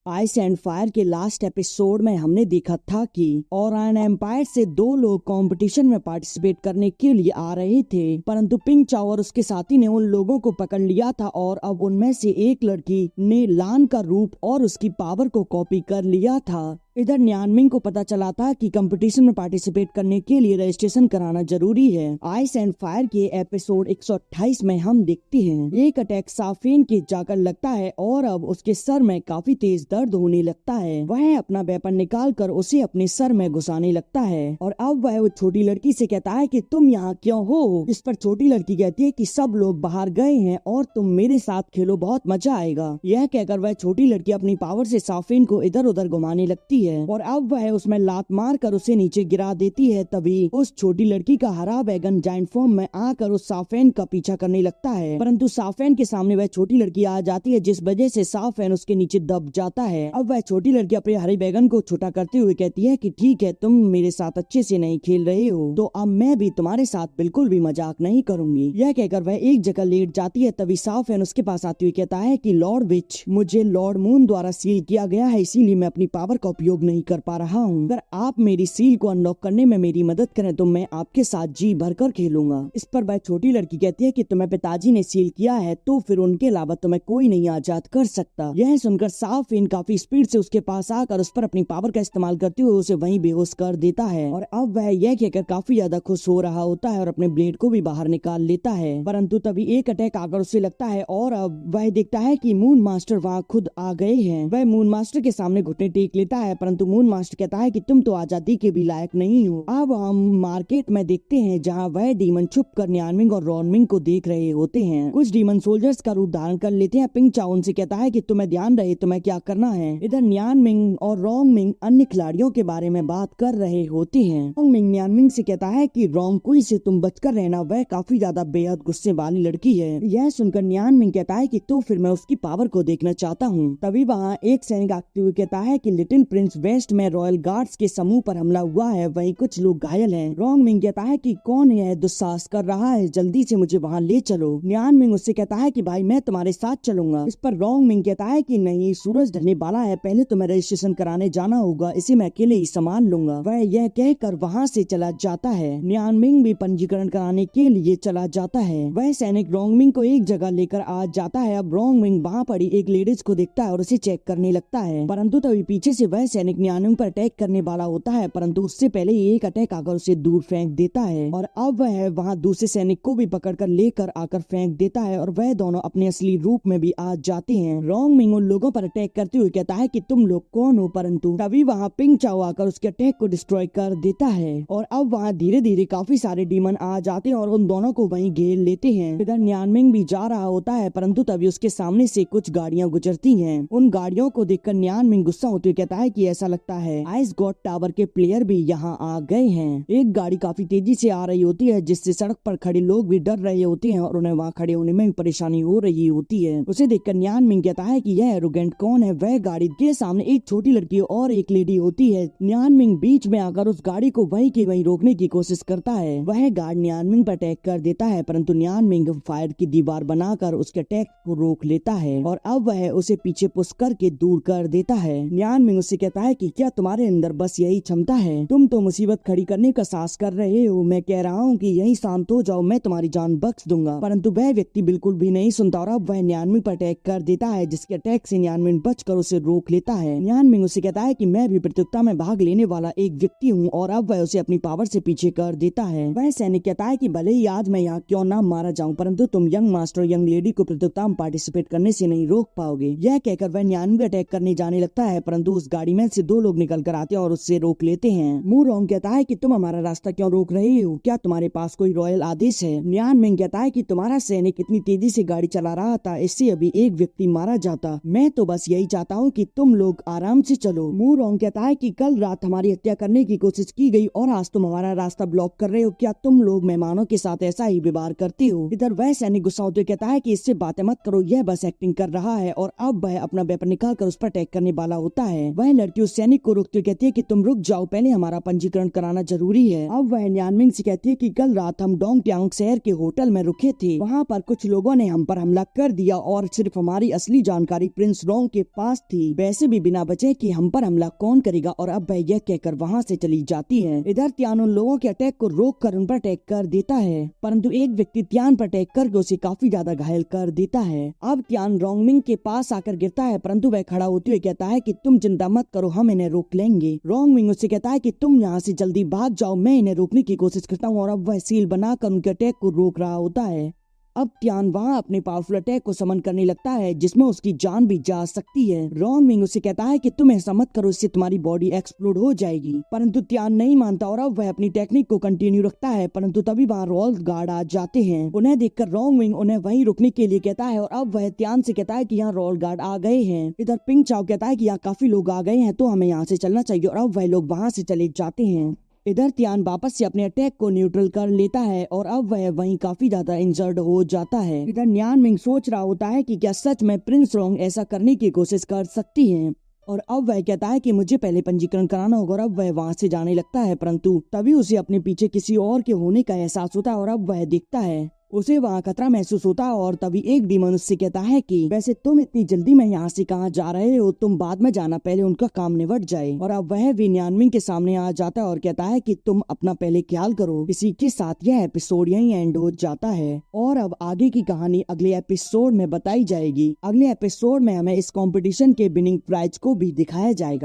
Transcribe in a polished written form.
Ice and fire के last episode में हमने देखा था कि ओरायन एम्पायर से 2 लोग कंपटीशन में पार्टिसिपेट करने के लिए आ रहे थे, परंतु पिंग चाओ और उसके साथी ने उन लोगों को पकड़ लिया था और अब उनमें से एक लड़की ने लान का रूप और उसकी पावर को कॉपी कर लिया था। इधर न्यानमिंग को पता चला था कि कंपटीशन में पार्टिसिपेट करने के लिए रजिस्ट्रेशन कराना जरूरी है। आइस एंड फायर के एपिसोड 128 में हम देखते हैं एक अटैक साफेन के जाकर लगता है और अब उसके सर में काफी तेज दर्द होने लगता है। वह अपना वेपन निकाल कर उसे अपने सर में घुसाने लगता है और अब वह छोटी लड़की से कहता है कि तुम यहाँ क्यों हो। इस पर छोटी लड़की कहती है कि सब लोग बाहर गए हैं और तुम मेरे साथ खेलो, बहुत मजा आएगा। यह कहकर वह छोटी लड़की अपनी पावर से साफेन को इधर उधर घुमाने लगती है और अब वह उसमें लात मार कर उसे नीचे गिरा देती है। तभी उस छोटी लड़की का हरा वैगन जायंट फॉर्म में आकर उस साफेन का पीछा करने लगता है, परंतु साफेन के सामने वह छोटी लड़की आ जाती है, जिस वजह से साफेन उसके नीचे दब जाता है। अब वह छोटी लड़की अपने हरे वैगन को छोटा करते हुए कहती है कि ठीक है, तुम मेरे साथ अच्छे से नहीं खेल रहे हो तो अब मैं भी तुम्हारे साथ बिल्कुल भी मजाक नहीं करूंगी। यह कहकर वह एक जगह लेट जाती है। तभी साफेन उसके पास आती हुई कहता है कि लॉर्ड विच, मुझे लॉर्ड मून द्वारा सील किया गया है, इसीलिए मैं अपनी पावर का उपयोग नहीं कर पा रहा हूँ। अगर आप मेरी सील को अनलॉक करने में मेरी मदद करें तो मैं आपके साथ जी भरकर खेलूंगा। इस पर वह छोटी लड़की कहती है कि तुम्हें पिताजी ने सील किया है तो फिर उनके अलावा तुम्हें कोई नहीं आजाद कर सकता। यह सुनकर साफेन काफी स्पीड से उसके पास आकर उस पर अपनी पावर का इस्तेमाल करते हुए उसे वहीं बेहोश कर देता है और अब वह यह कहकर काफी ज्यादा खुश हो रहा होता है और अपने ब्लेड को भी बाहर निकाल लेता है, परंतु तभी एक अटैक आकर उसे लगता है और अब वह देखता है कि मून मास्टर वहाँ खुद आ गए हैं। वह मून मास्टर के सामने घुटने टेक लेता है, परंतु मून मास्टर कहता है कि तुम तो आजादी के भी लायक नहीं हो। अब हम मार्केट में देखते हैं जहाँ वह डीमन छुप कर न्यानमिंग और रॉनमिंग को देख रहे होते हैं। कुछ डीमन सोल्जर्स का रूप धारण कर लेते हैं। पिंग चाओ उनसे कहता है कि तुम्हें ध्यान रहे तुम्हें क्या करना है। इधर न्यानमिंग और रॉन्गमिंग अन्य खिलाड़ियों के बारे में बात कर रहे होते हैं। रॉन्गमिंग न्यानमिंग से कहता है कि रोंगकुई से तुम बचकर रहना, वह काफी ज्यादा बेहद गुस्से वाली लड़की है। यह सुनकर न्यानमिंग कहता है कि तो फिर मैं उसकी पावर को देखना चाहता हूँ। तभी वहाँ एक सैनिक आते हुए कहता है कि लिटिल प्रिंस वेस्ट में रॉयल गार्ड्स के समूह पर हमला हुआ है, वहीं कुछ लोग घायल हैं। रॉन्गमिंग कहता है कि कौन यह दुस्साहस कर रहा है, जल्दी से मुझे वहाँ ले चलो। न्यानमिंग उससे कहता है कि भाई मैं तुम्हारे साथ चलूंगा। इस पर रॉन्गमिंग कहता है कि नहीं, सूरज ढलने वाला है, पहले तुम्हें रजिस्ट्रेशन कराने जाना होगा, इसे मैं अकेले ही संभाल लूंगा। वह यह कहकर वहाँ से चला जाता है। न्यानमिंग भी पंजीकरण कराने के लिए चला जाता है। वह सैनिक रॉन्गमिंग को एक जगह लेकर आ जाता है। अब रॉन्गमिंग वहाँ पड़ी एक लेडीज को देखता है और उसे चेक करने लगता है, परंतु तभी पीछे से वह सैनिक न्यानमिंग पर अटैक करने वाला होता है, परंतु उससे पहले एक अटैक आकर उसे दूर फेंक देता है और अब वह वहाँ दूसरे सैनिक को भी पकड़कर लेकर आकर फेंक देता है और वह दोनों अपने असली रूप में भी आ जाते हैं। रॉन्गमिंग उन लोगों पर अटैक करते हुए कहता है कि तुम लोग कौन हो, परंतु तभी वहाँ पिंग चाओ आकर उसके अटैक को डिस्ट्रॉय कर देता है और अब वहाँ धीरे धीरे काफी सारे डीमन आ जाते हैं और उन दोनों को वहीं घेर लेते हैं। इधर न्यानमिंग भी जा रहा होता है, परंतु तभी उसके सामने से कुछ गाड़ियां गुजरती हैं। उन गाड़ियों को देखकर न्यानमिंग गुस्सा होते हुए कहता है कि ऐसा लगता है आइस गॉड टावर के प्लेयर भी यहाँ आ गए हैं। एक गाड़ी काफी तेजी से आ रही होती है, जिससे सड़क पर खड़े लोग भी डर रहे होते हैं और उन्हें वहाँ खड़े होने में भी परेशानी हो रही होती है। उसे देखकर न्यानमिंग कहता है कि यह एरोगेंट कौन है। वह गाड़ी के सामने एक छोटी लड़की और एक लेडी होती है। न्यानमिंग बीच में आकर उस गाड़ी को वहीं के वहीं रोकने की कोशिश करता है। वह गार्ड न्यानमिंग पर अटैक कर देता है, परंतु न्यानमिंग फायर की दीवार बनाकर उसके अटैक को रोक लेता है और अब वह उसे पीछे पुश करके दूर कर देता है। न्यानमिंग उससे कहता है कि क्या तुम्हारे अंदर बस यही क्षमता है? तुम तो मुसीबत खड़ी करने का साहस कर रहे हो। मैं कह रहा हूँ कि यही शांत हो जाओ, मैं तुम्हारी जान बख्श दूंगा। परंतु वह व्यक्ति बिल्कुल भी नहीं सुनता और अब वह न्यानमिंग पर अटैक कर देता है, जिसके अटैक से न्यानमिंग बचकर उसे रोक लेता है। न्यानमिंग उसे कहता है कि मैं भी प्रतियोगिता में भाग लेने वाला एक व्यक्ति हूँ और अब वह उसे अपनी पावर से पीछे कर देता है। वह सैनिक कहता है कि भले ही आज मैं यहाँ क्यों ना मारा जाऊँ, परंतु तुम यंग मास्टर यंग लेडी को प्रतियोगिता में पार्टिसिपेट करने से नहीं रोक पाओगे। यह कहकर वह न्यानमिंग अटैक करने जाने लगता है, परंतु उस गाड़ी में से 2 लोग निकल कर आते हैं और उससे रोक लेते हैं। मू रोंग कहता है कि तुम हमारा रास्ता क्यों रोक रहे हो, क्या तुम्हारे पास कोई रॉयल आदेश है? न्यानमिंग कहता है कि तुम्हारा सैनिक इतनी तेजी से गाड़ी चला रहा था, इससे अभी एक व्यक्ति मारा जाता। मैं तो बस यही चाहता हूँ कि तुम लोग आराम से चलो। मू रोंग कहता है कि कल रात हमारी हत्या करने की कोशिश की गई और आज तुम हमारा रास्ता ब्लॉक कर रहे हो। क्या तुम लोग मेहमानों के साथ ऐसा ही व्यवहार करते हो? इधर वह सैनिक गुस्सा होते कहता है कि इससे बातें मत करो, यह बस एक्टिंग कर रहा है और अब वह अपना वेपन निकाल कर उस पर अटैक करने वाला होता है। वह लड़की लड़की उस सैनिक को रोकती कहती है कि तुम रुक जाओ, पहले हमारा पंजीकरण कराना जरूरी है। अब वह न्यानमिंग से कहती है कि कल रात हम डोंगट्यांग शहर के होटल में रुके थे, वहाँ पर कुछ लोगों ने हम पर हमला कर दिया और सिर्फ हमारी असली जानकारी प्रिंस रोंग के पास थी, वैसे भी बिना बचे कि हम पर हमला कौन करेगा। और अब वह यह कहकर वहाँ से चली जाती है। इधर त्यान उन लोगों के अटैक को रोक कर उन पर अटैक कर देता है, परंतु एक व्यक्ति त्यान पर अटैक करके उसे काफी ज्यादा घायल कर देता है। अब त्यान रोंगमिंग के पास आकर गिरता है, परंतु वह खड़ा होते हुए कहता है कि तुम चिंता मत करो, हम इन्हें रोक लेंगे। रोंगमिंग उससे कहता है कि तुम यहाँ से जल्दी भाग जाओ, मैं इन्हें रोकने की कोशिश करता हूँ। और अब वह सील बनाकर उनके अटैक को रोक रहा होता है। अब त्यान वहाँ अपने पावरफुल अटैक को समन करने लगता है, जिसमें उसकी जान भी जा सकती है। रोंगमिंग उसे कहता है कि तुम ऐसा मत करो, इससे तुम्हारी बॉडी एक्सप्लोड हो जाएगी, परंतु त्यान नहीं मानता और अब वह अपनी टेक्निक को कंटिन्यू रखता है। परंतु तभी वहाँ रॉयल गार्ड आ जाते हैं। उन्हें देखकर रोंगमिंग उन्हें वहीं रुकने के लिए कहता है और अब वह त्यान से कहता है कि यहाँ रॉयल गार्ड आ गए हैं। इधर पिंग चाओ कहता है कि यहाँ काफी लोग आ गए हैं, तो हमें यहाँ से चलना चाहिए। और अब वह लोग वहाँ से चले जाते हैं। इधर त्यान वापस से अपने अटैक को न्यूट्रल कर लेता है और अब वह वहीं काफी ज्यादा इंजर्ड हो जाता है। इधर न्यानमिंग सोच रहा होता है कि क्या सच में प्रिंस रोंग ऐसा करने की कोशिश कर सकती है, और अब वह कहता है कि मुझे पहले पंजीकरण कराना होगा। और अब वह वहाँ से जाने लगता है, परंतु तभी उसे अपने पीछे किसी और के होने का एहसास होता है और अब वह देखता है उसे वहाँ खतरा महसूस होता है। और तभी एक डीमन उससे कहता है कि वैसे तुम इतनी जल्दी में यहाँ से कहाँ जा रहे हो, तुम बाद में जाना, पहले उनका काम निपट जाए। और अब वह भी न्यानमिंग के सामने आ जाता है और कहता है कि तुम अपना पहले ख्याल करो। इसी के साथ यह एपिसोड यहीं एंड हो जाता है और अब आगे की कहानी अगले एपिसोड में बताई जाएगी। अगले एपिसोड में हमें इस कंपटीशन के विनिंग प्राइज को भी दिखाया जाएगा।